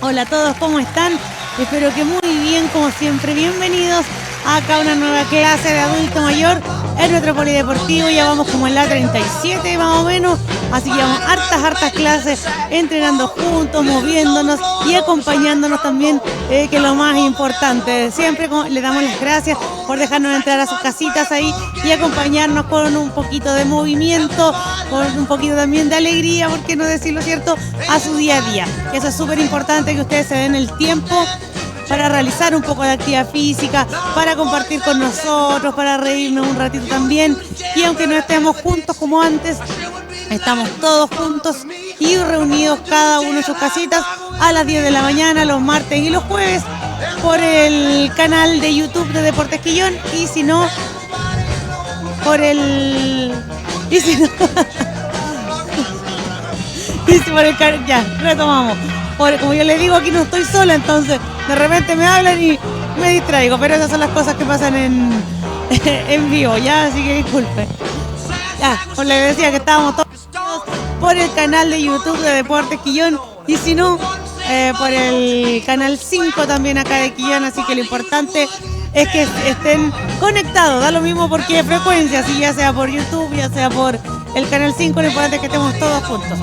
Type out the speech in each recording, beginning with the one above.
Hola a todos, ¿cómo están? Espero que muy bien, como siempre. Bienvenidos acá a una nueva clase de adulto mayor en nuestro polideportivo. Ya vamos como en la 37 más o menos. Así que vamos hartas clases, entrenando juntos, moviéndonos y acompañándonos también, que es lo más importante. Siempre le damos las gracias por dejarnos entrar a sus casitas ahí y acompañarnos con un poquito de movimiento, con un poquito también de alegría, ¿por qué no decirlo cierto?, a su día a día. Eso es súper importante, que ustedes se den el tiempo para realizar un poco de actividad física, para compartir con nosotros, para reírnos un ratito también. Y aunque no estemos juntos como antes, estamos todos juntos y reunidos cada uno en sus casitas a las 10 de la mañana, los martes y los jueves, por el canal de YouTube de Deportes Quillón, y si no, por el... Y si no... Ya, retomamos. Como yo les digo, aquí no estoy sola, entonces de repente me hablan y me distraigo, pero esas son las cosas que pasan en vivo, ya, así que disculpen. Ya, pues les decía que estábamos todos por el canal de YouTube de Deportes Quillón, y si no, por el canal 5 también acá de Quillón, así que lo importante es que estén conectados, da lo mismo por qué frecuencia, si ya sea por YouTube, ya sea por el canal 5, lo importante es que estemos todos juntos.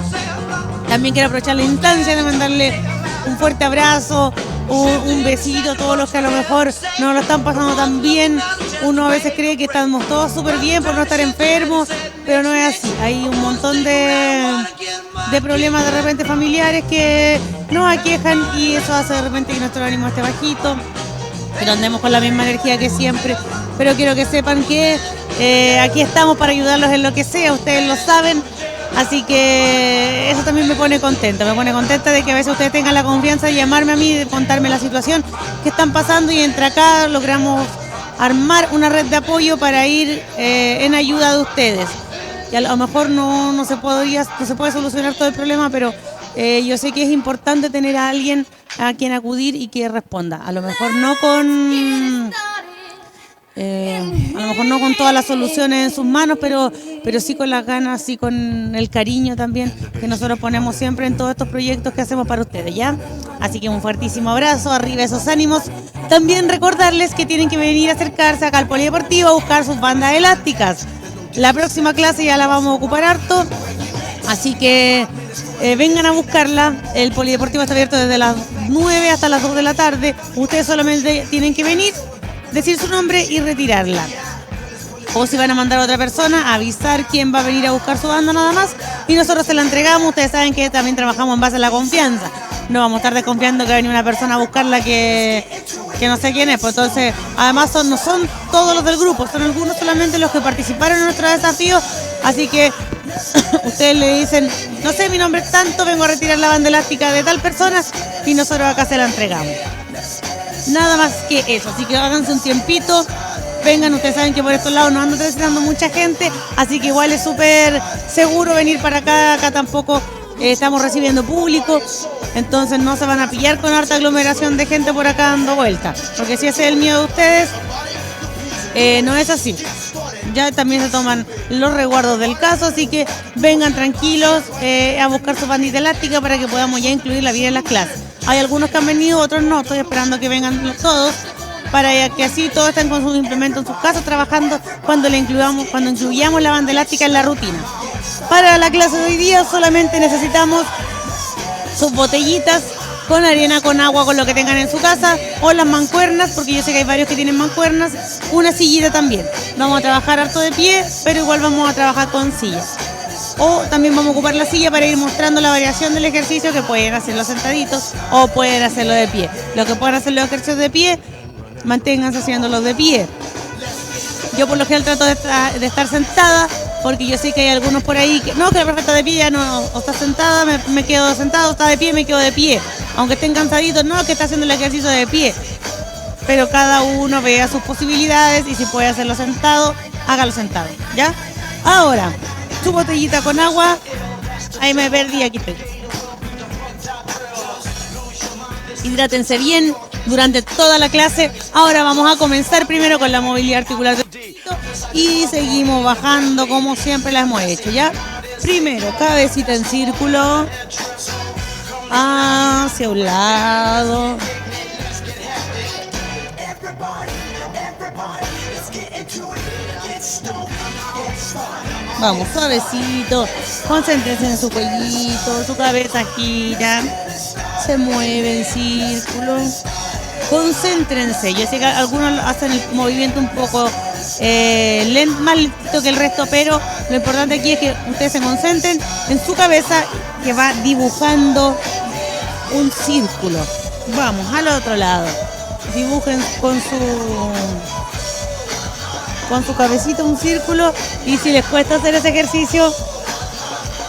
También quiero aprovechar la instancia de mandarle un fuerte abrazo, un besito a todos los que a lo mejor no lo están pasando tan bien. Uno a veces cree que estamos todos súper bien por no estar enfermos, pero no es así. Hay un montón de problemas de repente familiares que nos aquejan, y eso hace de repente que nuestro ánimo esté bajito, que no andemos con la misma energía que siempre. Pero quiero que sepan que aquí estamos para ayudarlos en lo que sea, ustedes lo saben. Así que eso también me pone contenta de que a veces ustedes tengan la confianza de llamarme a mí, de contarme la situación que están pasando, y entre acá logramos armar una red de apoyo para ir en ayuda de ustedes. Y a lo mejor no se puede solucionar todo el problema, pero yo sé que es importante tener a alguien a quien acudir y que responda. A lo mejor no con todas las soluciones en sus manos, pero sí con las ganas, sí con el cariño también que nosotros ponemos siempre en todos estos proyectos que hacemos para ustedes, ¿ya? Así que un fuertísimo abrazo, arriba esos ánimos. También recordarles que tienen que venir a acercarse acá al polideportivo a buscar sus bandas elásticas. La próxima clase ya la vamos a ocupar harto, así que vengan a buscarla. El polideportivo está abierto desde las 9 hasta las 2 de la tarde. Ustedes solamente tienen que venir, decir su nombre y retirarla. O si van a mandar a otra persona, avisar quién va a venir a buscar su banda nada más, y nosotros se la entregamos. Ustedes saben que también trabajamos en base a la confianza. No vamos a estar desconfiando que va a venir una persona a buscarla que no sé quién es. Pues entonces, además no son todos los del grupo, son algunos solamente los que participaron en nuestro desafío. Así que ustedes le dicen, no sé, mi nombre es tanto, vengo a retirar la banda elástica de tal persona, y nosotros acá se la entregamos. Nada más que eso, así que háganse un tiempito, vengan. Ustedes saben que por estos lados nos anda transitando mucha gente, así que igual es súper seguro venir para acá tampoco estamos recibiendo público, entonces no se van a pillar con harta aglomeración de gente por acá dando vueltas, porque si ese es el miedo de ustedes, no es así. Ya también se toman los resguardos del caso, así que vengan tranquilos a buscar su bandita elástica para que podamos ya incluirla bien en las clases. Hay algunos que han venido, otros no, estoy esperando que vengan todos para que así todos estén con sus implementos en sus casas trabajando cuando incluyamos la banda elástica en la rutina. Para la clase de hoy día solamente necesitamos sus botellitas con arena, con agua, con lo que tengan en su casa, o las mancuernas, porque yo sé que hay varios que tienen mancuernas, una sillita también. Vamos a trabajar harto de pie, pero igual vamos a trabajar con sillas. O también vamos a ocupar la silla para ir mostrando la variación del ejercicio, que pueden hacerlo sentaditos o pueden hacerlo de pie. Lo que pueden hacer los ejercicios de pie, manténganse haciéndolos de pie. Yo por lo general trato de estar sentada, porque yo sé que hay algunos por ahí que la profe está de pie, ya no, o está sentada, me quedo sentado, está de pie, me quedo de pie. Aunque estén cansaditos, que está haciendo el ejercicio de pie. Pero cada uno vea sus posibilidades, y si puede hacerlo sentado, hágalo sentado, ¿ya? Ahora, su botellita con agua, ahí me perdí, aquí estoy. Hidrátense bien durante toda la clase. Ahora vamos a comenzar primero con la movilidad articular y seguimos bajando como siempre la hemos hecho, ¿ya? Primero, cabecita en círculo. hacia un lado. Vamos, suavecito. Concéntrense en su cuellito, su cabeza gira, se mueve en círculo. Concéntrense. Yo sé que algunos hacen el movimiento un poco más lento que el resto, pero lo importante aquí es que ustedes se concentren en su cabeza que va dibujando un círculo. Vamos al otro lado. Dibujen con su cabecita un círculo, y si les cuesta hacer ese ejercicio,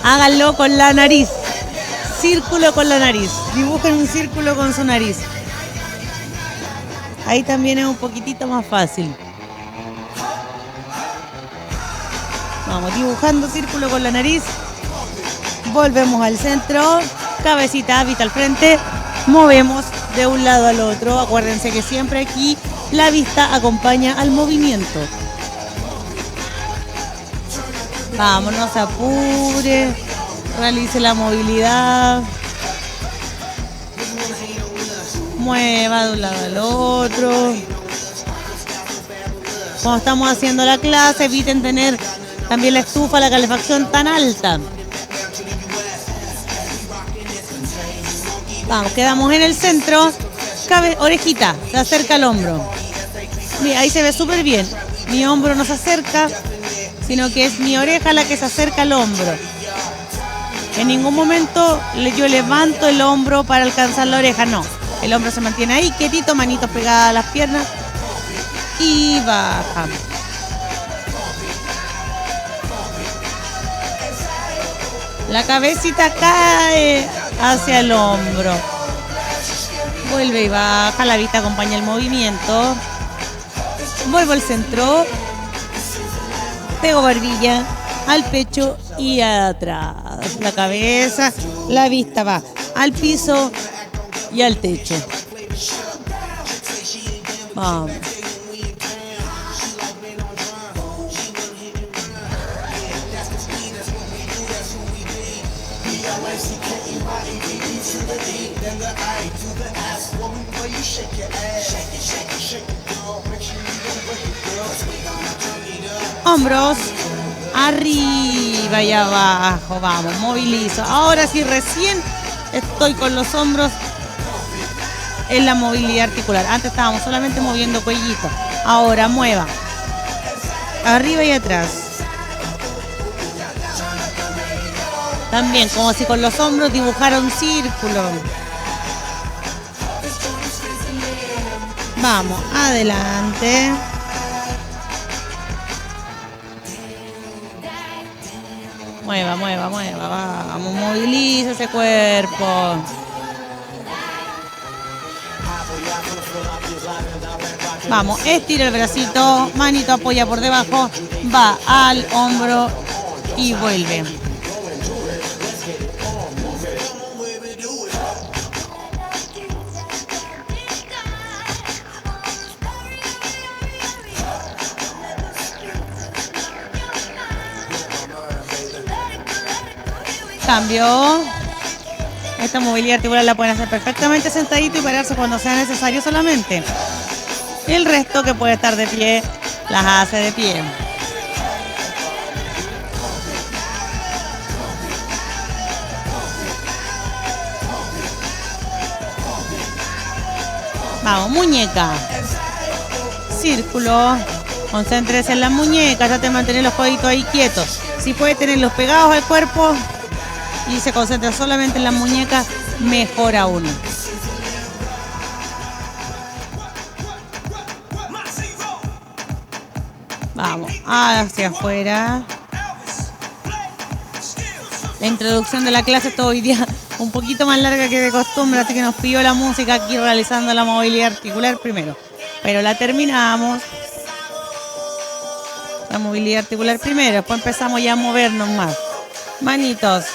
háganlo con la nariz. Círculo con la nariz. Dibujen un círculo con su nariz. Ahí también es un poquitito más fácil. Vamos dibujando círculo con la nariz. Volvemos al centro. Cabecita, vista al frente. Movemos de un lado al otro. Acuérdense que siempre aquí la vista acompaña al movimiento. Vamos, no se apure. Realice la movilidad. Mueva de un lado al otro. Cuando estamos haciendo la clase, eviten tener también la estufa, la calefacción tan alta. Vamos, quedamos en el centro. Orejita, se acerca al hombro. Mira, ahí se ve súper bien. Mi hombro no se acerca, sino que es mi oreja la que se acerca al hombro. En ningún momento yo levanto el hombro para alcanzar la oreja, no. El hombro se mantiene ahí, quietito, manitos pegadas a las piernas. Y bajamos. La cabecita cae hacia el hombro. Vuelve y baja, la vista acompaña el movimiento. Vuelvo al centro. Pego barbilla al pecho y atrás. La cabeza, la vista va al piso y al techo. Vamos. Hombros arriba y abajo, vamos, movilizo. Ahora sí, recién estoy con los hombros en la movilidad articular. Antes estábamos solamente moviendo cuellito. Ahora mueva arriba y atrás. También como si con los hombros dibujara un círculo. Vamos, adelante. Mueva, mueva, mueva. Vamos, moviliza ese cuerpo. Vamos, estira el bracito, manito apoya por debajo, va al hombro y vuelve. Cambio. Esta movilidad articular la pueden hacer perfectamente sentadito y pararse cuando sea necesario solamente. El resto que puede estar de pie, las hace de pie. Vamos, muñeca. Círculo. Concéntrese en las muñecas, trate de mantener los coditos ahí quietos. Si puede tenerlos pegados al cuerpo y se concentra solamente en las muñecas, mejor aún. Vamos, hacia afuera. La introducción de la clase está hoy día un poquito más larga que de costumbre, así que nos pidió la música aquí realizando la movilidad articular primero. Pero la terminamos. La movilidad articular primero, después empezamos ya a movernos más. Manitos.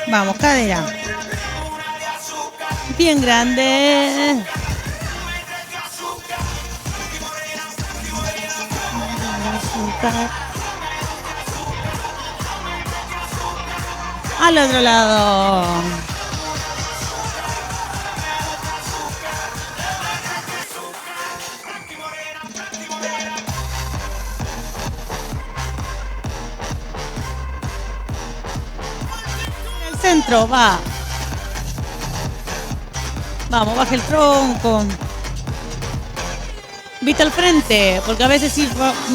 Vamos, cadera. Bien grande. azúcar. Al otro lado. En el centro, va. Vamos, baja el tronco. Vista al frente, porque a veces si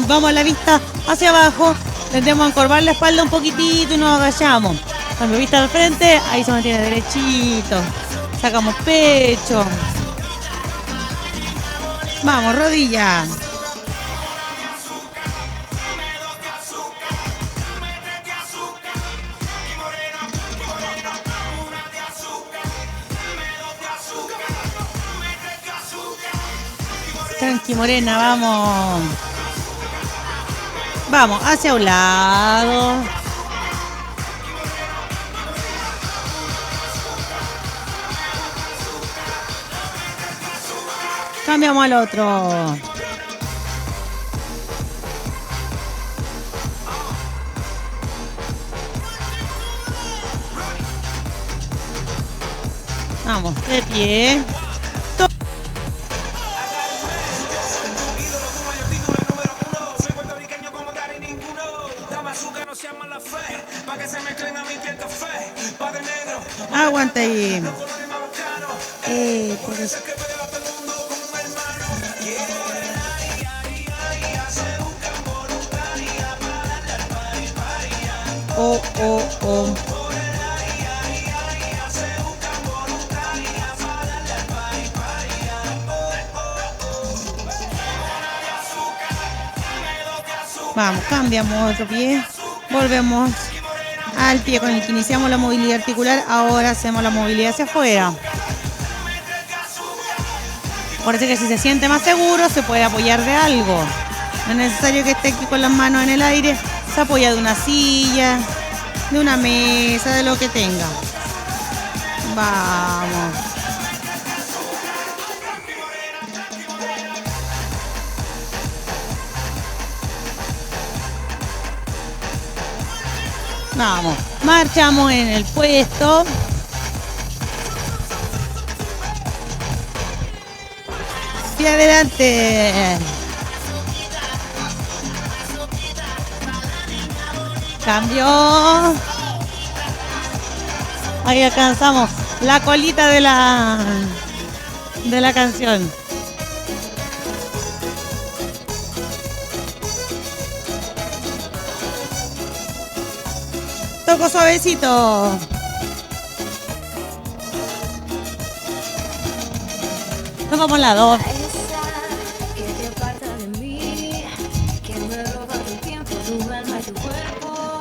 vamos a la vista hacia abajo, tendemos a encorvar la espalda un poquitito y nos agachamos. Cuando vista al frente, ahí se mantiene derechito. Sacamos pecho. Vamos, rodilla. Tranqui, morena, vamos. Vamos, hacia un lado. Cambiamos al otro. Vamos, de pie. Aguanta ahí. Por eso. Oh, oh, oh. Vamos, cambiamos otro pie. Volvemos al pie con el que iniciamos la movilidad articular. Ahora hacemos la movilidad hacia afuera. Parece que si se siente más seguro se puede apoyar de algo. No es necesario que esté aquí con las manos en el aire. Se apoya de una silla, de una mesa, de lo que tenga. Vamos. Vamos. Marchamos en el puesto. Y adelante. Cambio. Ahí alcanzamos la colita de la canción. Toco suavecito. Nos vamos la dos.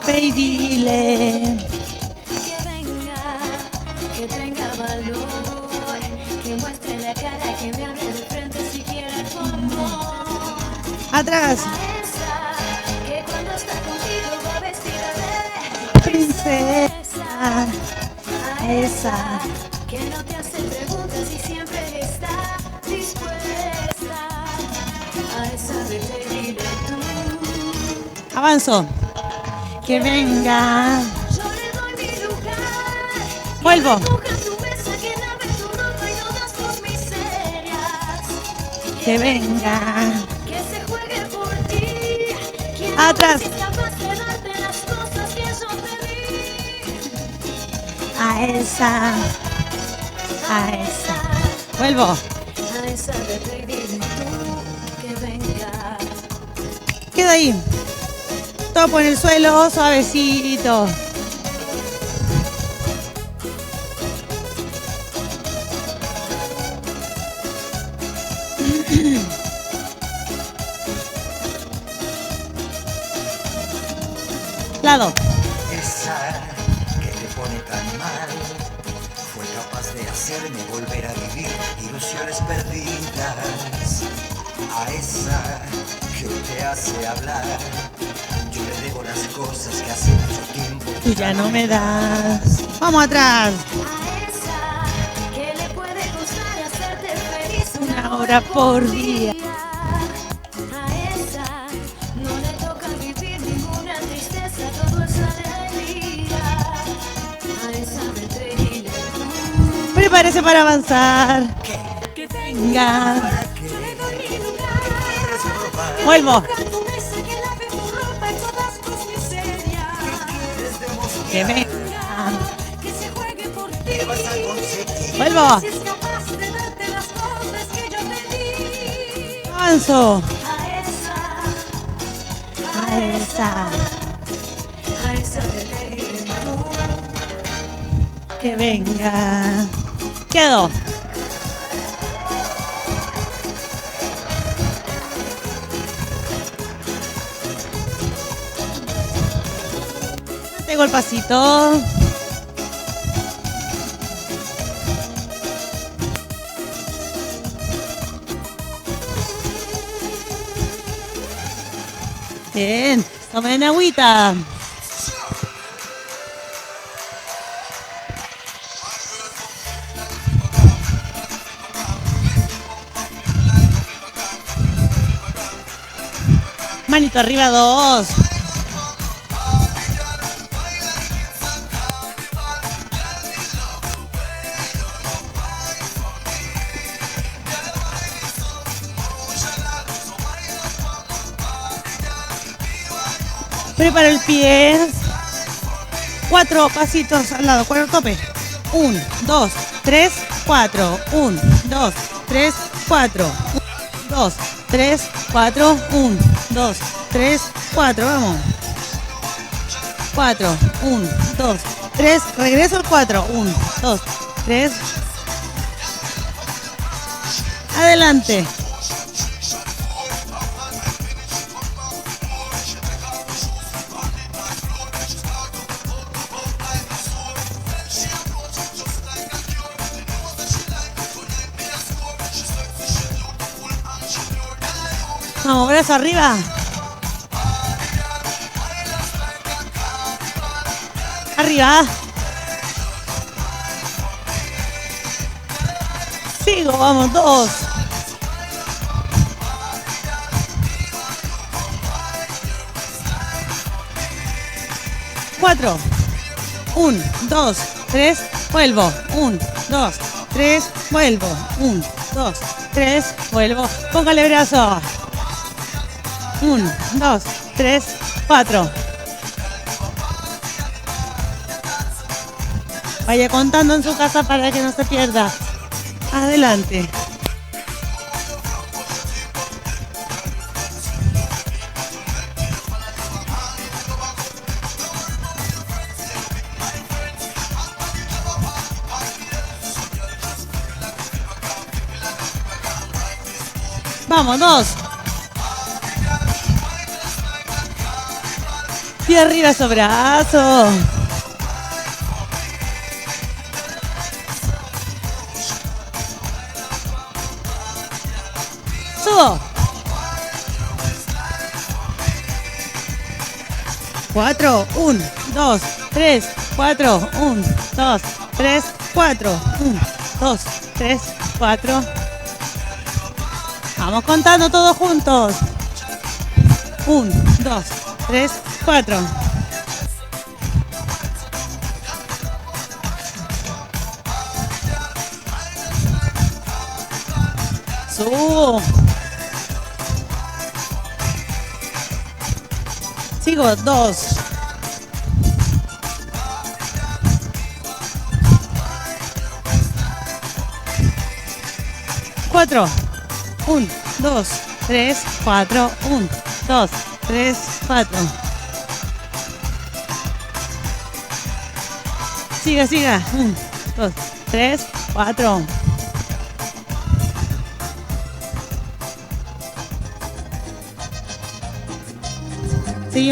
Ve y dile que tenga valor, que muestre la cara, que me hable de frente si quiere tu amor. Atrás. Que cuando está contigo va vestida de princesa. A esa que no te hace preguntas y siempre está dispuesta. A esa vete y dile tú. Avanzo. Que venga. Yo le doy mi lugar. Vuelvo. Que venga. Que se juegue por ti. Atrás. A esa. A esa. Vuelvo. A esa de pedir tú que venga. Queda ahí. Topo en el suelo, suavecito. Lado. Esa que te pone tan mal fue capaz de hacerme volver a vivir ilusiones perdidas. A esa que hoy te hace hablar, yo le debo las cosas que hace mucho tiempo tú ya no me das. Vamos atrás. A esa que le puede gustar hacerte feliz Una hora por día. A esa no le tocas Prepárese para avanzar. Venga. Vuelvo. Que venga. Vuelvo. Avanzo. A esa. Que venga. Quedo. Tengo el pasito. Bien, tomen agüita. Manito arriba, 2. Prepara el pie. 4 pasitos al lado, 4 tope. 1, 2, 3, 4. 1, 2, 3, 4. 2, 3, 4. 1, 2, 3, 4. Vamos. 4, 1, 2, 3. Regreso al 4. 1, 2, 3. Adelante. Vamos, brazo arriba. Arriba. Sigo, vamos, 2. Cuatro. 1, 2, 3, vuelvo. 1, 2, 3, vuelvo. 1, 2, 3, vuelvo. Póngale brazo. 1, 2, 3, 4. Vaya contando en su casa para que no se pierda. Adelante. Vamos, 2. Y arriba esos brazos. Subo. 4, 1, 2, 3, 4, 1, 2, 3, 4, 1, 2, 3, 4. Vamos contando todos juntos. 1, 2, 3, 4. Subo. Sigo, 2. 4. 1, 2, 3, 4. 1, 2, 3, 4. Siga, siga. 1, 2, 3, 4.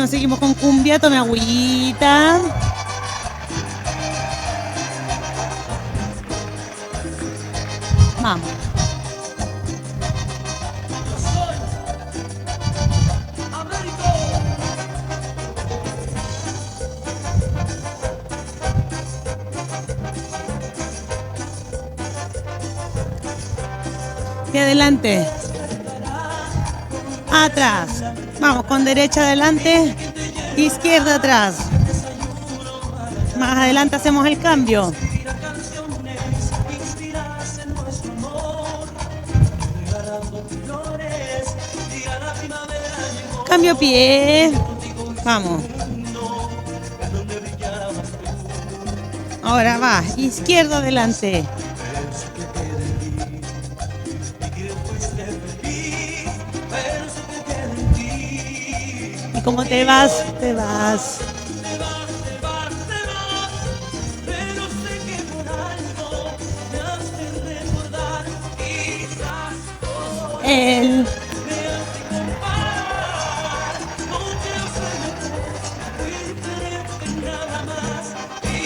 Seguimos con cumbia. Tome agüita. Vamos. Y adelante. Atrás. Vamos con derecha adelante, izquierda atrás. Más adelante hacemos el cambio. Cambio pie. Vamos. Ahora va. Izquierdo adelante. ¿Y cómo te vas? Te vas. El...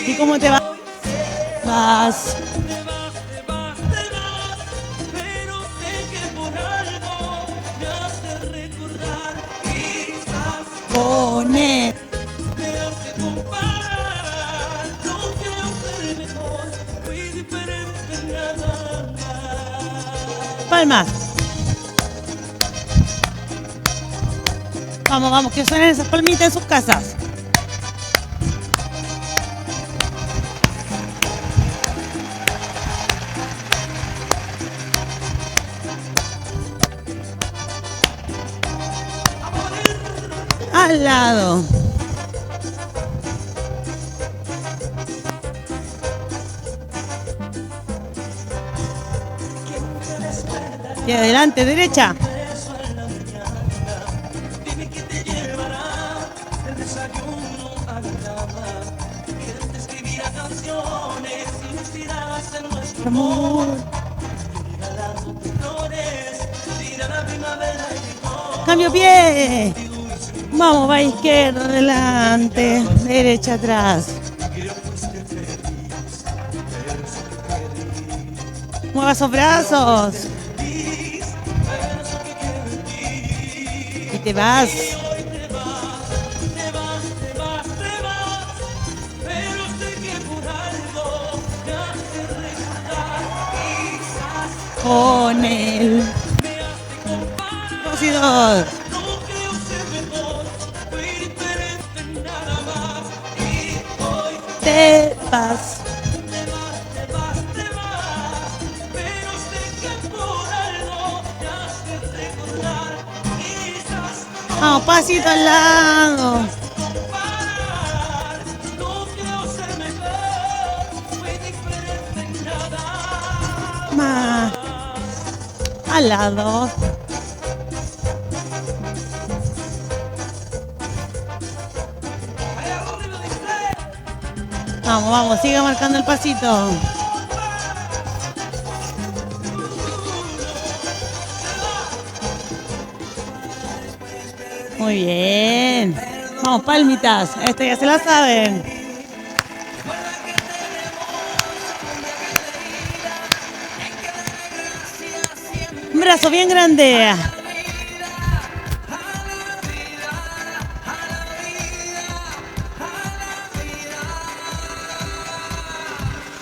¿Y cómo te vas? Vas. Con él. Palmas. Vamos, vamos, que suenen esas palmitas en sus casas. Al lado. Y adelante, derecha. Amor. Cambio pie. Vamos, va izquierda adelante, derecha atrás. Mueva esos brazos. Y te vas. Con él. 2 y 2. Te vas. Vamos, pasito al lado. Más. Al lado. Vamos, vamos, siga marcando el pasito. Muy bien. Vamos, palmitas. Esta ya se la saben. Un brazo bien grande.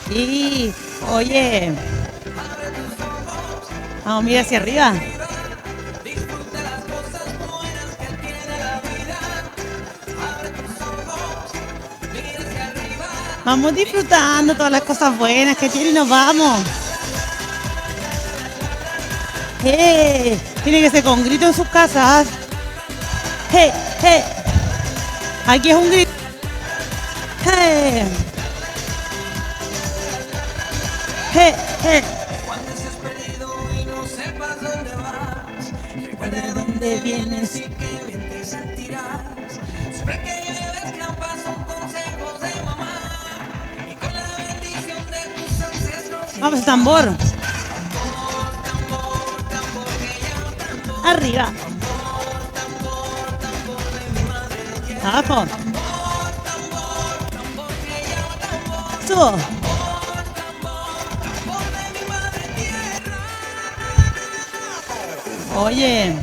Sí, oye. Vamos, mira hacia arriba. Vamos disfrutando todas las cosas buenas que tiene y nos vamos. Tiene que ser con grito en sus casas. ¡Hey! ¡Hey! Aquí es un grito. ¡Hey! ¡Hey! ¡Hey! Cuando seas perdido y no sepas dónde vas, recuerda ¿De dónde vienes? y que bien te sentirás. Siempre que lleves trampas son consejos de mamá y con la bendición de tus ancestros. Vamos, tambor. Arriba. Abajo. Subo. Oye.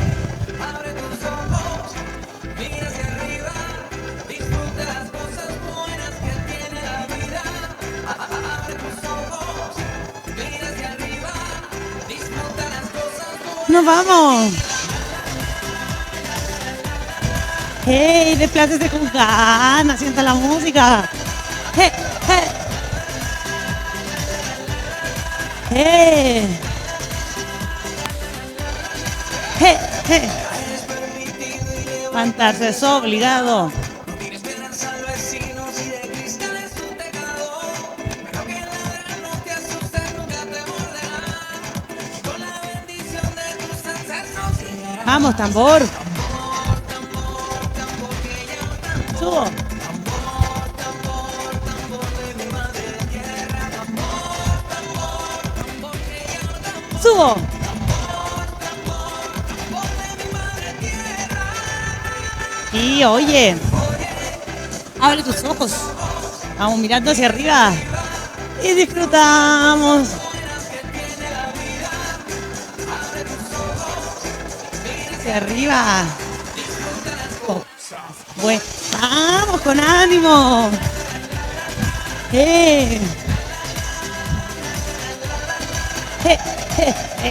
Nos vamos. Hey, desplácese con ganas, sienta la música. Hey, hey. Hey. Hey, hey. Levantarse es obligado. Vamos, tambor. Subo. Subo. Y oye, abre tus ojos. Vamos mirando hacia arriba y disfrutamos. Hacia arriba. Oh. Bueno, vamos con ánimo.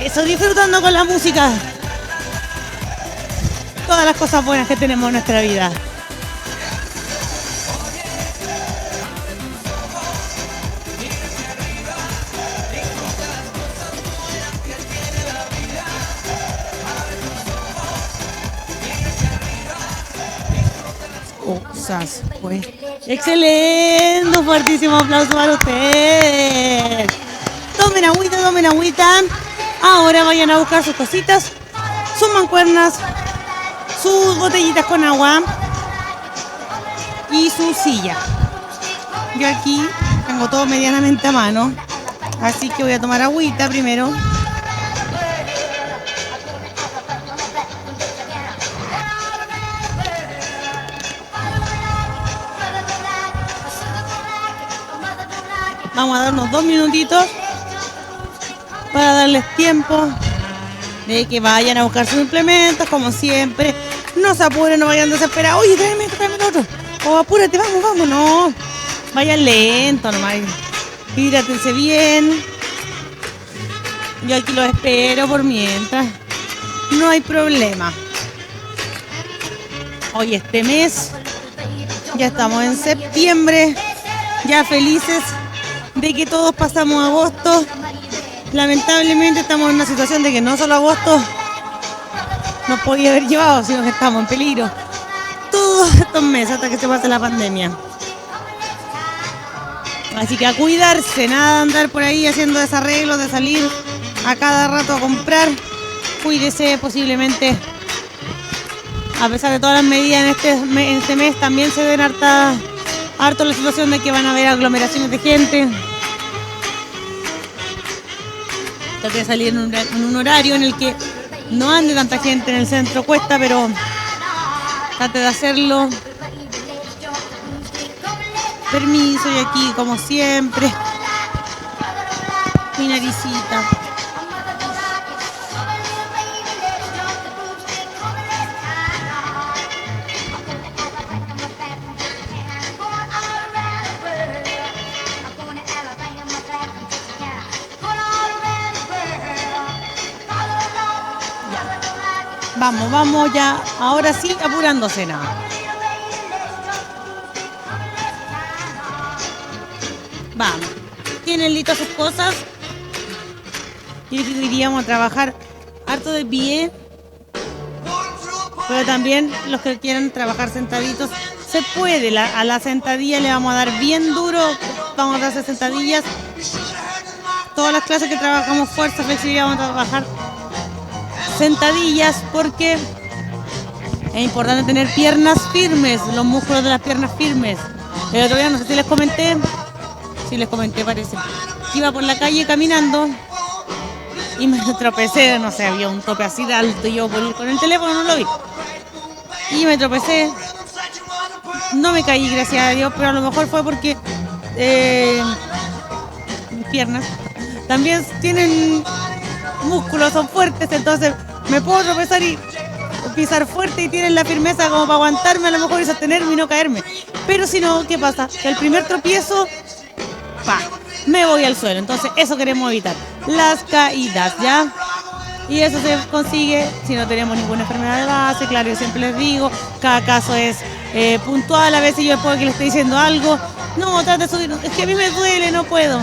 Eso, disfrutando con la música. Todas las cosas buenas que tenemos en nuestra vida. Cosas, pues. Excelente, un fuertísimo aplauso para ustedes. Tomen agüita. Ahora vayan a buscar sus cositas, sus mancuernas, sus botellitas con agua y su silla. Yo aquí tengo todo medianamente a mano, así que voy a tomar agüita primero. Vamos a darnos 2 minutitos para darles tiempo de que vayan a buscar sus implementos, como siempre. No se apuren, no vayan desesperados. Oye, tráeme el otro. O apúrate, vamos, no. Vayan lento nomás. Hidrátense bien. Yo aquí los espero por mientras. No hay problema. Hoy este mes, ya estamos en septiembre, ya felices de que todos pasamos agosto. Lamentablemente estamos en una situación de que no solo agosto nos podía haber llevado, sino que estamos en peligro todos estos meses hasta que se pase la pandemia. Así que a cuidarse, nada de andar por ahí haciendo desarreglos, de salir a cada rato a comprar. Cuídese, posiblemente, a pesar de todas las medidas en este mes, también se ven harto la situación de que van a haber aglomeraciones de gente. Trate de salir en un horario en el que no ande tanta gente en el centro, cuesta, pero trate de hacerlo. Permiso, y aquí como siempre, mi naricita. Vamos ya, ahora sí, apurándose nada. Vamos, tienen listas sus cosas. Y iríamos a trabajar harto de pie, pero también los que quieran trabajar sentaditos, se puede. A la sentadilla le vamos a dar bien duro, vamos a hacer sentadillas. Todas las clases que trabajamos fuerza, flexibilidad, vamos a trabajar sentadillas, porque es importante tener piernas firmes, los músculos de las piernas firmes. El otro día, no sé si les comenté, parece, iba por la calle caminando y me tropecé, no sé, había un tope así de alto y yo por ir con el teléfono no lo vi. Y me tropecé, no me caí, gracias a Dios, pero a lo mejor fue porque mis piernas también tienen músculos, son fuertes, entonces me puedo tropezar y pisar fuerte y tienen la firmeza como para aguantarme a lo mejor y sostenerme y no caerme. Pero si no, ¿qué pasa? Que el primer tropiezo, me voy al suelo. Entonces eso queremos evitar, las caídas, ¿ya? Y eso se consigue si no tenemos ninguna enfermedad de base. Claro, yo siempre les digo, cada caso es puntual. A veces yo después que le estoy diciendo algo, no, trate de subir, es que a mí me duele, no puedo.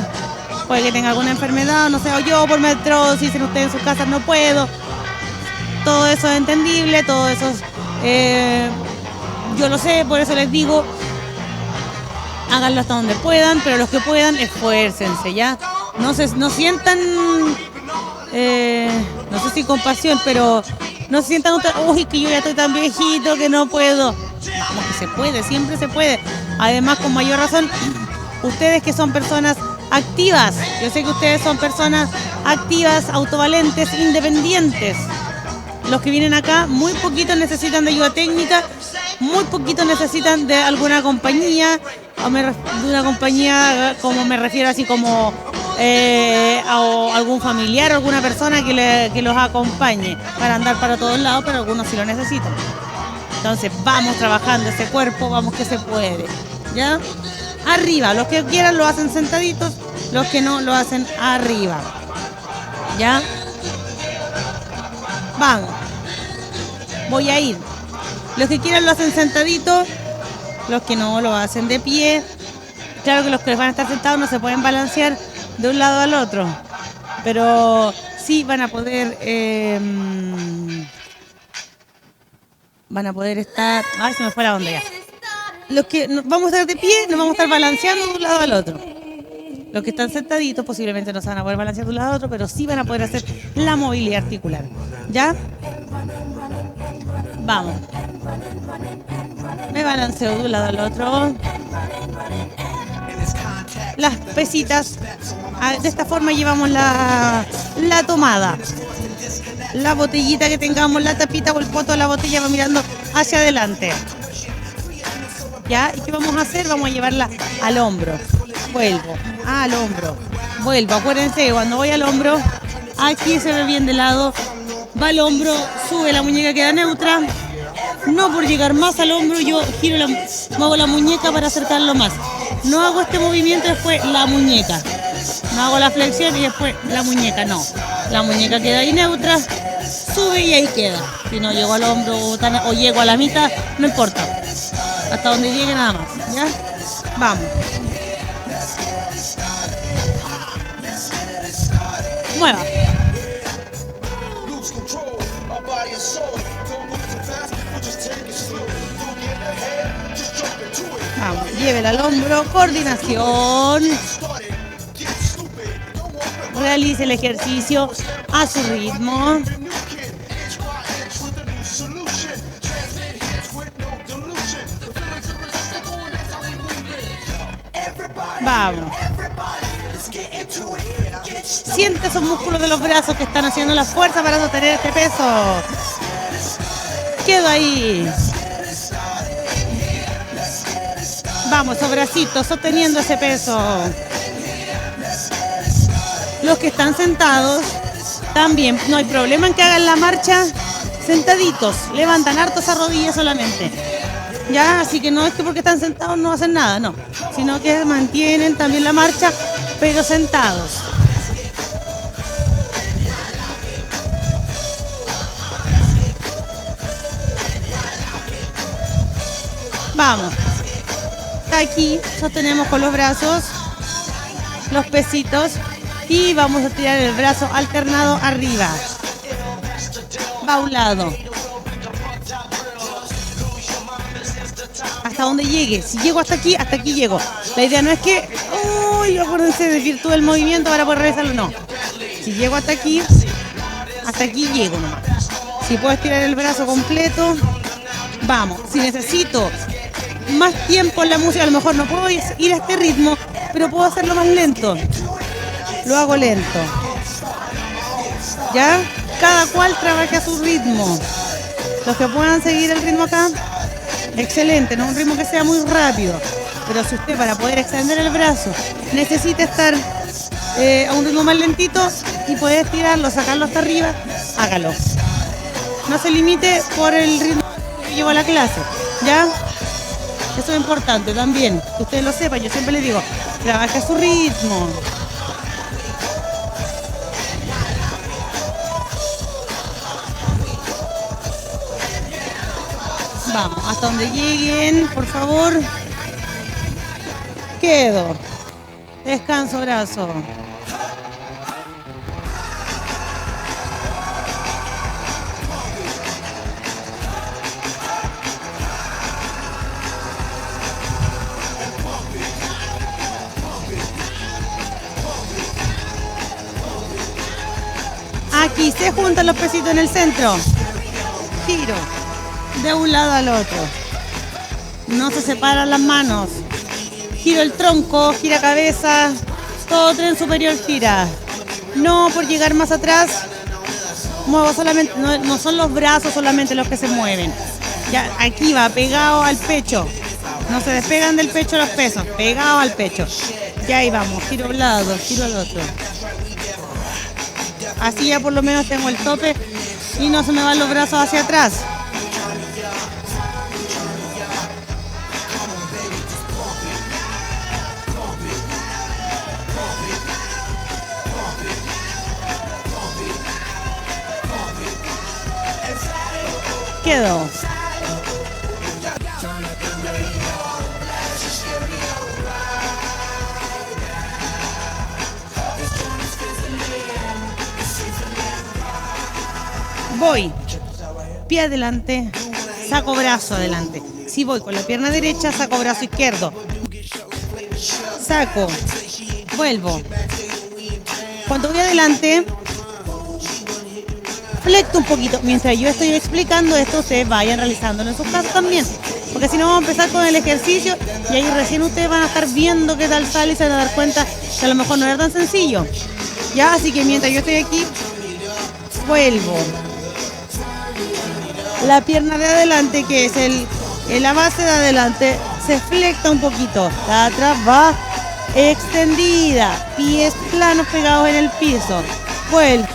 Puede que tenga alguna enfermedad, no sé, o yo por metro, si dicen ustedes en sus casas no puedo. Todo eso es entendible, todo eso Yo lo sé, por eso les digo, háganlo hasta donde puedan, pero los que puedan, esfuércense, ¿ya? No sientan, no sé si compasión, pero no se sientan, uy, que yo ya estoy tan viejito que no puedo. Vamos, que se puede, siempre se puede. Además, con mayor razón, ustedes que son personas activas, yo sé que ustedes son personas activas, autovalentes, independientes. Los que vienen acá, muy poquitos necesitan de ayuda técnica, muy poquitos necesitan de alguna compañía, de una compañía, como me refiero así como a algún familiar o alguna persona que los acompañe para andar para todos lados, pero algunos sí lo necesitan. Entonces vamos trabajando ese cuerpo, vamos que se puede, ¿ya? Arriba, los que quieran lo hacen sentaditos, los que no lo hacen arriba, ¿ya? Vamos, voy a ir. Los que quieran lo hacen sentaditos, los que no lo hacen de pie. Claro que los que van a estar sentados no se pueden balancear de un lado al otro, pero sí van a poder estar. Ay, se me fue la onda ya. Los que vamos a estar de pie nos vamos a estar balanceando de un lado al otro. Los que están sentaditos posiblemente no se van a poder balancear de un lado al otro, pero sí van a poder hacer la movilidad articular, ¿ya? Vamos. Me balanceo de un lado al otro. Las pesitas. De esta forma llevamos la tomada. La botellita que tengamos, la tapita o el poto de la botella va mirando hacia adelante. ¿Ya? ¿Y qué vamos a hacer? Vamos a llevarla al hombro. Vuelvo. Al hombro. Vuelvo. Acuérdense que cuando voy al hombro, aquí se ve bien de lado. Va al hombro, sube la muñeca, queda neutra. No por llegar más al hombro, yo giro muevo la muñeca para acercarlo más. No hago este movimiento y después la muñeca. No hago la flexión y después la muñeca, no. La muñeca queda ahí neutra, sube y ahí queda. Si no llego al hombro o llego a la mitad, no importa. Hasta donde llegue nada más, ¿ya? Vamos. Mueva. Vamos, llévela al hombro, coordinación. Realice el ejercicio a su ritmo. Vamos. Siente esos músculos de los brazos que están haciendo la fuerza para sostener este peso. Quedo ahí. Vamos, esos bracitos sosteniendo ese peso. Los que están sentados, también no hay problema en que hagan la marcha sentaditos. Levantan harto esa rodilla solamente. Ya, así que no es que porque están sentados no hacen nada, no. Sino que mantienen también la marcha, pero sentados. Vamos. Aquí sostenemos con los brazos los pesitos y vamos a tirar el brazo alternado arriba. Va a un lado. Hasta donde llegue. Si llego hasta aquí llego. La idea no es que, uy, acuérdense, desvirtúe el movimiento para poder realizarlo, no. Si llego hasta aquí llego nomás. Si puedo estirar el brazo completo, vamos. Si necesito más tiempo en la música, a lo mejor no puedo ir a este ritmo, pero puedo hacerlo más lento. Lo hago lento. ¿Ya? Cada cual trabaja a su ritmo. Los que puedan seguir el ritmo acá, excelente, no un ritmo que sea muy rápido. Pero si usted para poder extender el brazo necesita estar a un ritmo más lentito y poder estirarlo, sacarlo hasta arriba, hágalo. No se limite por el ritmo que llevo a la clase. ¿Ya? Eso es importante también, que ustedes lo sepan. Yo siempre les digo, trabaja a su ritmo. Vamos, hasta donde lleguen, por favor. Quedo. Descanso, brazo. Y se juntan los pesitos en el centro. Giro de un lado al otro. No se separan las manos. Giro el tronco, gira cabeza. Todo tren superior gira. No por llegar más atrás. Muevo solamente, no son los brazos solamente los que se mueven. Ya aquí va, pegado al pecho. No se despegan del pecho los pesos. Pegado al pecho. Ya ahí vamos, giro a un lado, giro al otro. Así ya por lo menos tengo el tope y no se me van los brazos hacia atrás. Quedó. Voy, pie adelante, saco brazo adelante. Si voy con la pierna derecha, saco brazo izquierdo. Saco, vuelvo. Cuando voy adelante, flecto un poquito. Mientras yo estoy explicando esto, ustedes vayan realizándolo en sus casas también. Porque si no, vamos a empezar con el ejercicio y ahí recién ustedes van a estar viendo qué tal sale y se van a dar cuenta que a lo mejor no era tan sencillo. Ya, así que mientras yo estoy aquí, vuelvo. La pierna de adelante, que es la base de adelante, se flecta un poquito. La de atrás va extendida. Pies planos pegados en el piso. Vuelvo.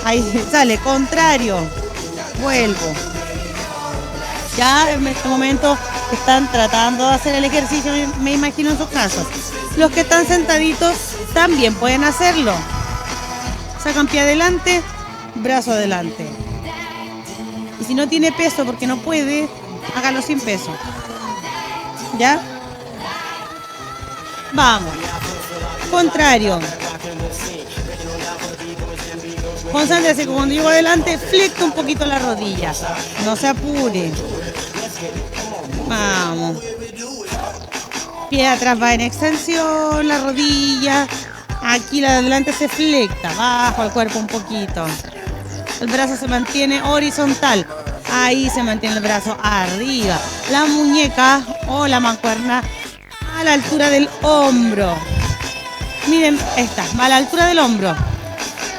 Ahí sale, contrario. Vuelvo. Ya en este momento están tratando de hacer el ejercicio, me imagino en sus casas. Los que están sentaditos también pueden hacerlo. Sacan pie adelante, brazo adelante. Y si no tiene peso porque no puede, hágalo sin peso. ¿Ya? Vamos. Contrario. Concéntrese que cuando llego adelante, flecto un poquito la rodilla. No se apure. Vamos. Pie atrás va en extensión, la rodilla. Aquí la de adelante se flecta, bajo el cuerpo un poquito. El brazo se mantiene horizontal. Ahí se mantiene el brazo arriba. La muñeca o la mancuerna a la altura del hombro. Miren, esta, va a la altura del hombro.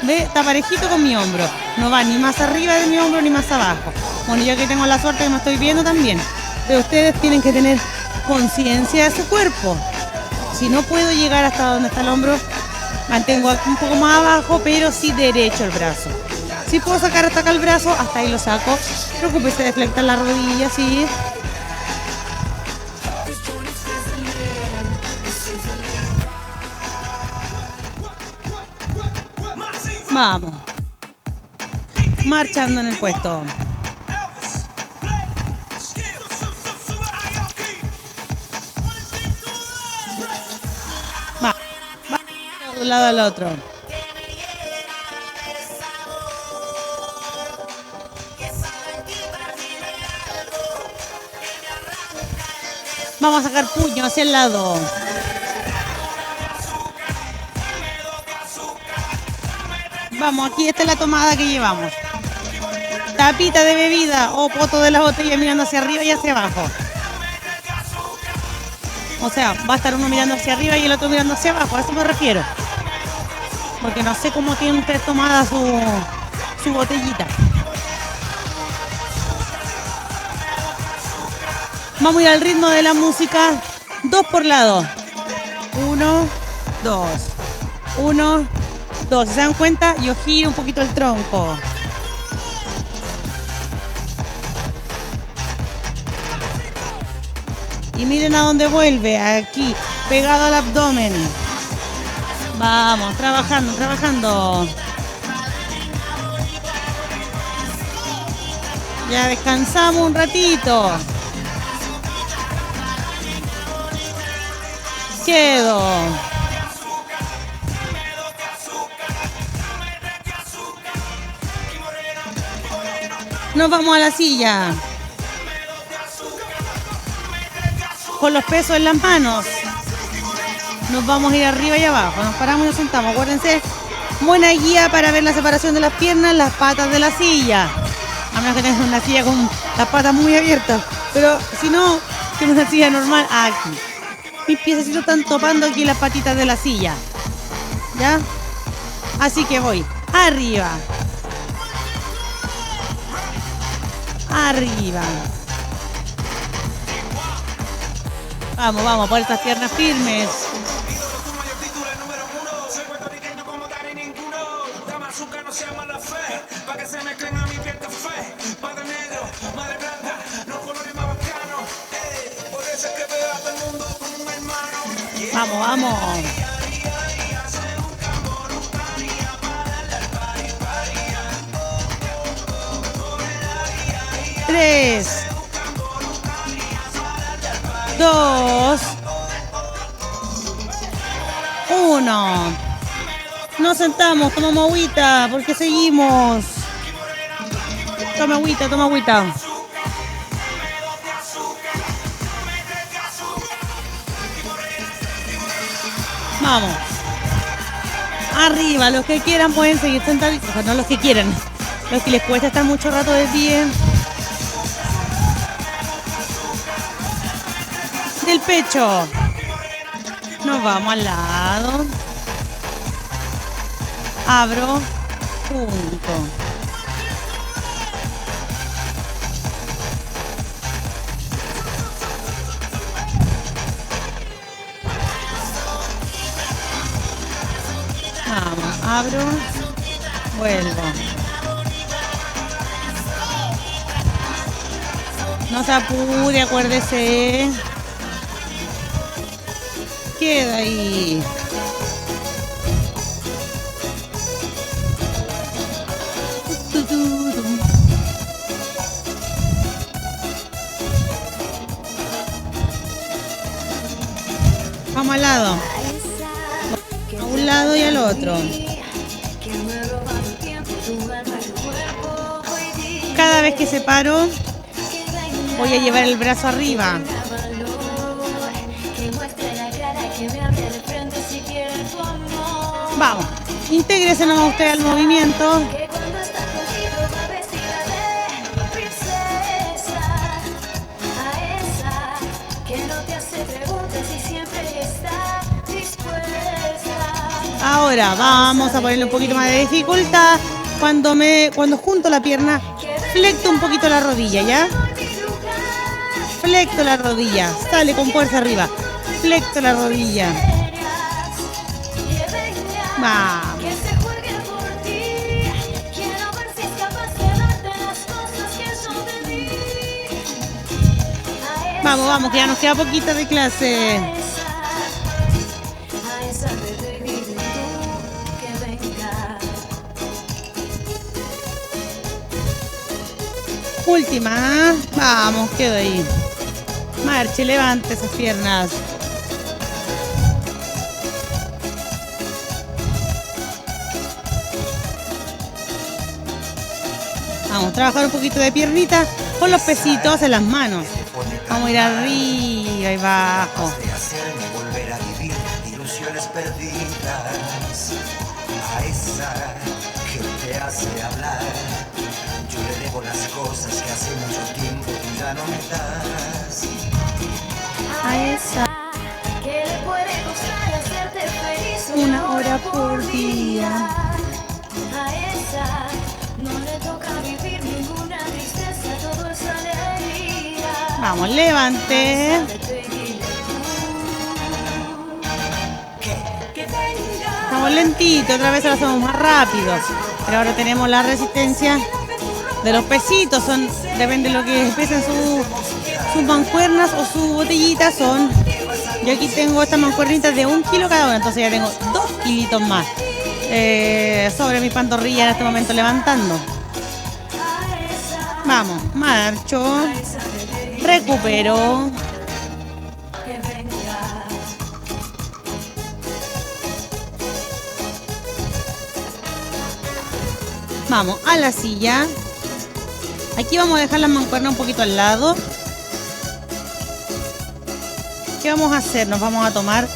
¿Ve? Está parejito con mi hombro. No va ni más arriba de mi hombro ni más abajo. Bueno, yo que tengo la suerte que me estoy viendo también. Pero ustedes tienen que tener conciencia de su cuerpo. Si no puedo llegar hasta donde está el hombro, mantengo aquí un poco más abajo, pero sí derecho el brazo. Si puedo sacar hasta acá el brazo, hasta ahí lo saco. Preocúpese de flectar la rodilla, sí. Vamos. Marchando en el puesto. Va. De un lado al otro. Vamos a sacar puño hacia el lado. Vamos, aquí está la tomada que llevamos. Tapita de bebida o poto de la botella mirando hacia arriba y hacia abajo. O sea, va a estar uno mirando hacia arriba y el otro mirando hacia abajo, a eso me refiero. Porque no sé cómo tiene usted tomada su botellita. Vamos a ir al ritmo de la música. 2 por lado. 1, 2. 1, 2. ¿Se dan cuenta? Yo giro un poquito el tronco. Y miren a dónde vuelve. Aquí, pegado al abdomen. Vamos, trabajando, trabajando. Ya descansamos un ratito. Quedo. Nos vamos a la silla. Con los pesos en las manos. Nos vamos a ir arriba y abajo. Nos paramos y nos sentamos. Acuérdense Buena guía para ver la separación de las piernas, las patas de la silla. A menos que tengas una silla con las patas muy abiertas. Pero si no, tienes una silla normal aquí. Mis piececitos están topando aquí las patitas de la silla. ¿Ya? Así que voy arriba. Arriba. Vamos, vamos, por estas piernas firmes. Vamos, vamos. Tres, dos, uno. Nos sentamos, tomamos agüita, porque seguimos. Toma agüita, toma agüita. Vamos. Arriba, los que quieran pueden seguir sentaditos. O sea, no los que quieran. Los que les cuesta estar mucho rato de pie. Del pecho. Nos vamos al lado. Abro. Punto. Vamos, abro, vuelvo. No se apure, acuérdese. Queda ahí. Vamos al lado. A un lado y al otro. Cada vez que separo, voy a llevar el brazo arriba. Vamos, intégrese nomás usted al movimiento. Ahora vamos a ponerle un poquito más de dificultad. Cuando junto la pierna, flecto un poquito la rodilla, ¿ya? Flecto la rodilla, sale con fuerza arriba. Flecto la rodilla. Vamos. Vamos, vamos, que ya nos queda poquito de clase. Última. Vamos, quedo ahí. Marche, levante esas piernas. Vamos a trabajar un poquito de piernita con los pesitos en las manos. Vamos a ir arriba y abajo. Volver a vivir ilusiones perdidas. A esa que te hace hablar. Yo le debo las cosas que hace mucho tiempo tú ya no me das. A esa que le puede costar hacerte feliz 1 hora por día. A esa no le toca vivir ninguna tristeza, todo es alegría. Vamos, levante. Vamos lentito, otra vez lo hacemos más rápido. Pero ahora tenemos la resistencia de los pesitos. Depende de lo que pesen sus mancuernas o sus botellitas. Yo aquí tengo estas mancuernitas de 1 kilo cada una, entonces ya tengo 2 kilitos más sobre mi pantorrilla en este momento levantando. Vamos, marcho, recupero. Vamos a la silla. Aquí vamos a dejar las mancuernas un poquito al lado. ¿Qué vamos a hacer? Nos vamos a tomar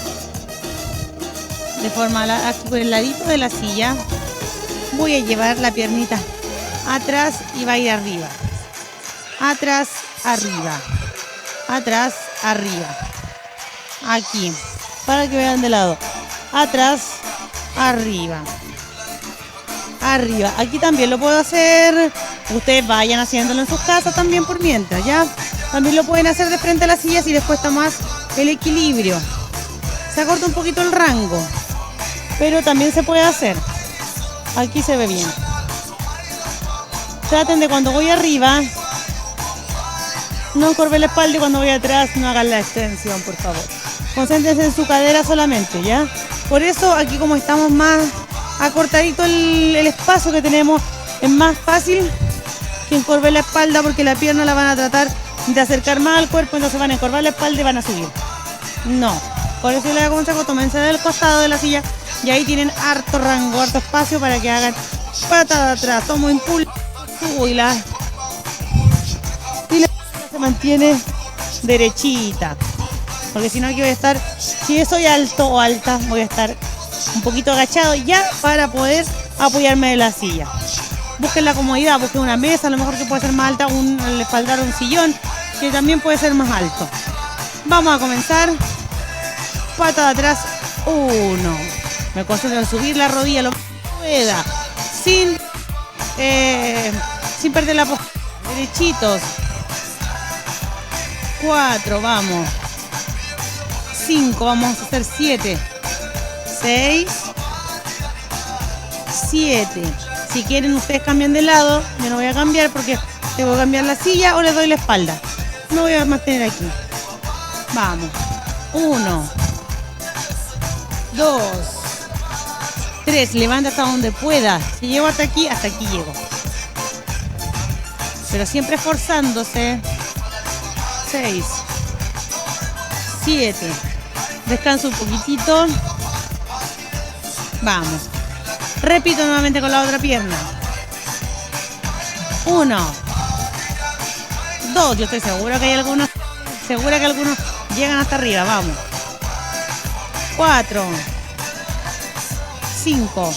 de forma aquí por el ladito de la silla. Voy a llevar la piernita atrás y va a ir arriba. Atrás, arriba. Atrás, arriba. Aquí, para que vean de lado. Atrás, arriba. Arriba. Aquí también lo puedo hacer. Ustedes vayan haciéndolo en sus casas también por mientras, ¿ya? También lo pueden hacer de frente a la silla si les cuesta más el equilibrio. Se acorta un poquito el rango, pero también se puede hacer. Aquí se ve bien. Traten de cuando voy arriba no encorven la espalda y cuando voy atrás no hagan la extensión, por favor. Concéntrense en su cadera solamente, ¿ya? Por eso aquí como estamos más acortadito el espacio que tenemos, es más fácil que encorvar la espalda porque la pierna la van a tratar de acercar más al cuerpo, entonces van a encorvar la espalda y van a subir. No, por eso les aconsejo, tómense del costado de la silla y ahí tienen harto rango, harto espacio para que hagan patada atrás, tomo impulso, subo y la se mantiene derechita, porque si no aquí voy a estar, si soy alto o alta, voy a estar un poquito agachado ya para poder apoyarme de la silla. Busquen la comodidad, busquen una mesa, a lo mejor que puede ser más alta, el espaldar, un sillón, que también puede ser más alto. Vamos a comenzar. Pata de atrás, 1. Me concentro en subir la rodilla lo que pueda, sin perder la postura. Derechitos. 4, vamos. 5, vamos a hacer 7. 6. 7. Si quieren ustedes cambian de lado, yo no voy a cambiar porque tengo que cambiar la silla o les doy la espalda. No voy a mantener aquí. Vamos. 1, 2, 3. Levanta hasta donde pueda. Si llego hasta aquí llego. Pero siempre esforzándose. 6, 7. Descanso un poquitito. Vamos. Repito nuevamente con la otra pierna. 1, 2. Yo estoy segura que hay algunos. Segura que algunos llegan hasta arriba. Vamos. 4, 5,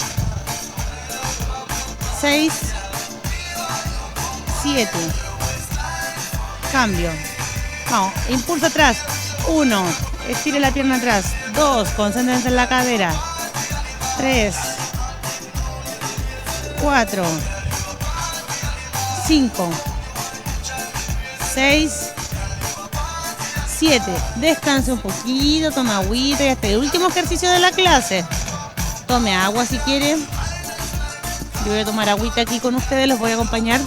6, 7. Cambio. Vamos. Impulso atrás. 1. Estire la pierna atrás. 2. Concéntrense en la cadera. 3, 4, 5, 6, 7. Descanse un poquito, tome agüita y hasta el último ejercicio de la clase. Tome agua si quiere. Yo voy a tomar agüita aquí con ustedes, los voy a acompañar.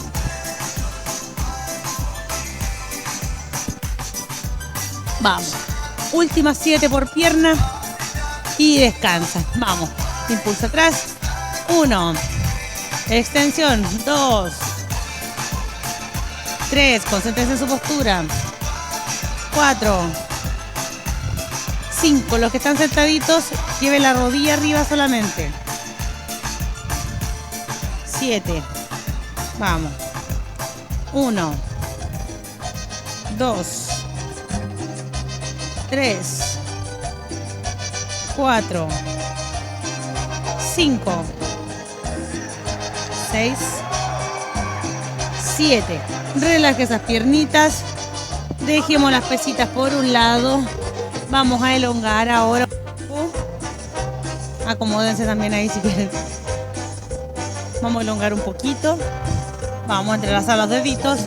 Vamos. Últimas 7 por pierna y descansa. Vamos. Impulso atrás. 1. Extensión. 2. 3. Concéntrense en su postura. 4. 5. Los que están sentaditos, lleven la rodilla arriba solamente. 7. Vamos. 1. 2. 3. 4. 5. 6. 7. Relaje esas piernitas. Dejemos las pesitas por un lado. Vamos a elongar ahora. Acomódense también ahí si quieren. Vamos a elongar un poquito. Vamos a entrelazar los deditos.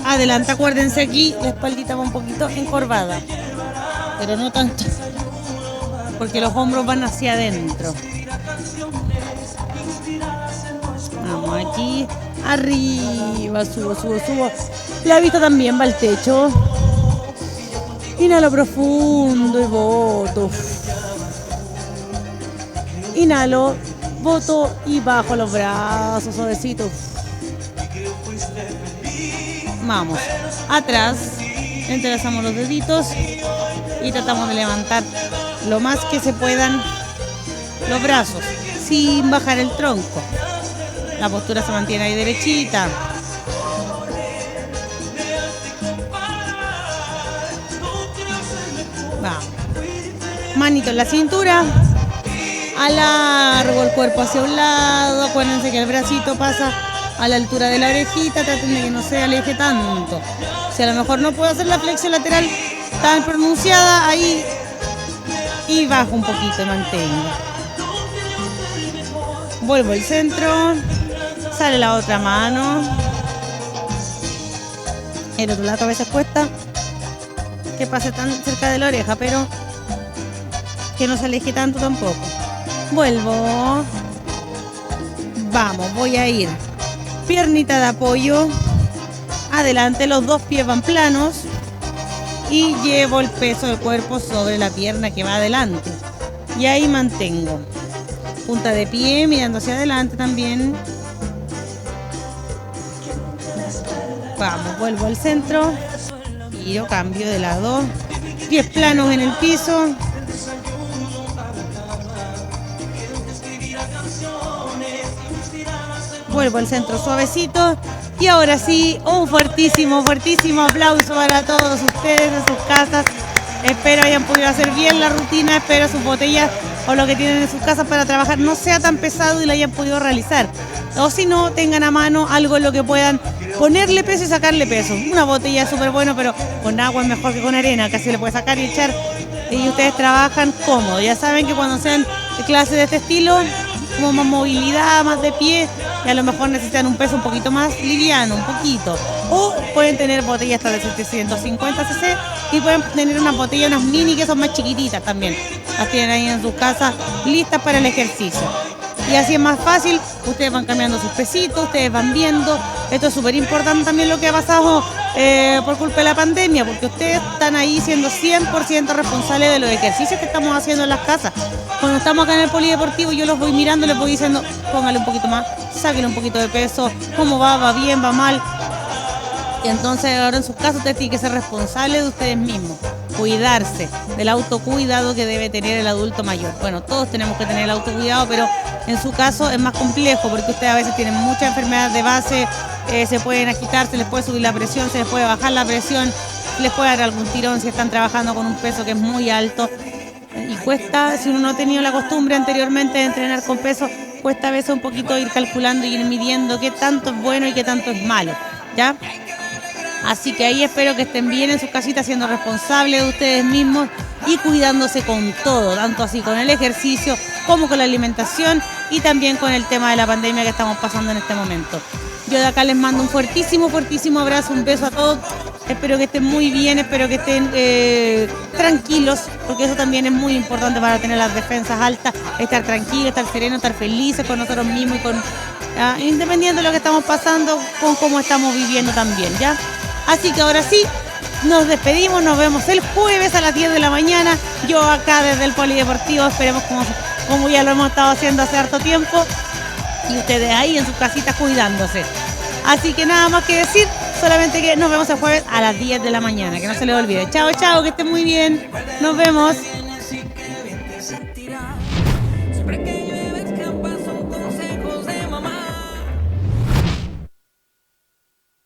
Adelante, acuérdense aquí, la espaldita va un poquito encorvada. Pero no tanto. Porque los hombros van hacia adentro. Vamos aquí. Arriba, subo, subo, subo. La vista también va al techo. Inhalo profundo y boto. Inhalo, boto y bajo los brazos, suavecito. Vamos. Atrás. Entrelazamos los deditos y tratamos de levantar lo más que se puedan los brazos sin bajar el tronco. La postura se mantiene ahí derechita. Vamos. Manito en la cintura. Alargo el cuerpo hacia un lado. Acuérdense que el bracito pasa a la altura de la orejita. Traten de que no se aleje tanto. Si a lo mejor no puedo hacer la flexión lateral tan pronunciada, ahí y bajo un poquito y mantengo. Vuelvo al centro. Sale la otra mano. El otro lado a veces cuesta que pase tan cerca de la oreja, pero que no se aleje tanto tampoco. Vuelvo. Vamos, voy a ir. Piernita de apoyo. Adelante, los dos pies van planos. Y llevo el peso del cuerpo sobre la pierna que va adelante. Y ahí mantengo. Punta de pie, mirando hacia adelante también. Vamos, vuelvo al centro. Giro, cambio de lado. Pies planos en el piso. Vuelvo al centro suavecito. Y ahora sí, un fuertísimo, fuertísimo aplauso para todos ustedes en sus casas. Espero hayan podido hacer bien la rutina. Espero sus botellas o lo que tienen en sus casas para trabajar no sea tan pesado y lo hayan podido realizar. O si no, tengan a mano algo en lo que puedan ponerle peso y sacarle peso. Una botella es súper bueno, pero con agua es mejor que con arena, que así le puede sacar y echar. Y ustedes trabajan cómodo. Ya saben que cuando sean clases de este estilo, como más movilidad, más de pie, y a lo mejor necesitan un peso un poquito más liviano, un poquito. O pueden tener botellas hasta de 750 cc y pueden tener unas botellas, unas mini que son más chiquititas también. Las tienen ahí en sus casas listas para el ejercicio. Y así es más fácil, ustedes van cambiando sus pesitos, ustedes van viendo. Esto es súper importante también lo que ha pasado por culpa de la pandemia, porque ustedes están ahí siendo 100% responsables de los ejercicios que estamos haciendo en las casas. Cuando estamos acá en el polideportivo, yo los voy mirando, les voy diciendo, póngale un poquito más, sáquenle un poquito de peso, cómo va bien, va mal. Y entonces ahora en sus casas ustedes tienen que ser responsables de ustedes mismos, cuidarse, del autocuidado que debe tener el adulto mayor. Bueno, todos tenemos que tener el autocuidado, pero en su caso es más complejo porque ustedes a veces tienen muchas enfermedades de base, se pueden agitar, se les puede subir la presión, se les puede bajar la presión, les puede dar algún tirón si están trabajando con un peso que es muy alto. Y cuesta, si uno no ha tenido la costumbre anteriormente de entrenar con peso, cuesta a veces un poquito ir calculando y ir midiendo qué tanto es bueno y qué tanto es malo, ¿ya? Así que ahí espero que estén bien en sus casitas, siendo responsables de ustedes mismos y cuidándose con todo, tanto así con el ejercicio como con la alimentación y también con el tema de la pandemia que estamos pasando en este momento. Yo de acá les mando un fuertísimo, fuertísimo abrazo, un beso a todos. Espero que estén muy bien, espero que estén tranquilos, porque eso también es muy importante para tener las defensas altas, estar tranquilos, estar serenos, estar felices con nosotros mismos y con independiente de lo que estamos pasando, con cómo estamos viviendo también, ¿ya? Así que ahora sí, nos despedimos, nos vemos el jueves a las 10 de la mañana. Yo acá desde el Polideportivo, esperemos como ya lo hemos estado haciendo hace harto tiempo. Y ustedes ahí en sus casitas cuidándose. Así que nada más que decir, solamente que nos vemos el jueves a las 10 de la mañana, que no se les olvide. Chao, chao, que estén muy bien. Nos vemos.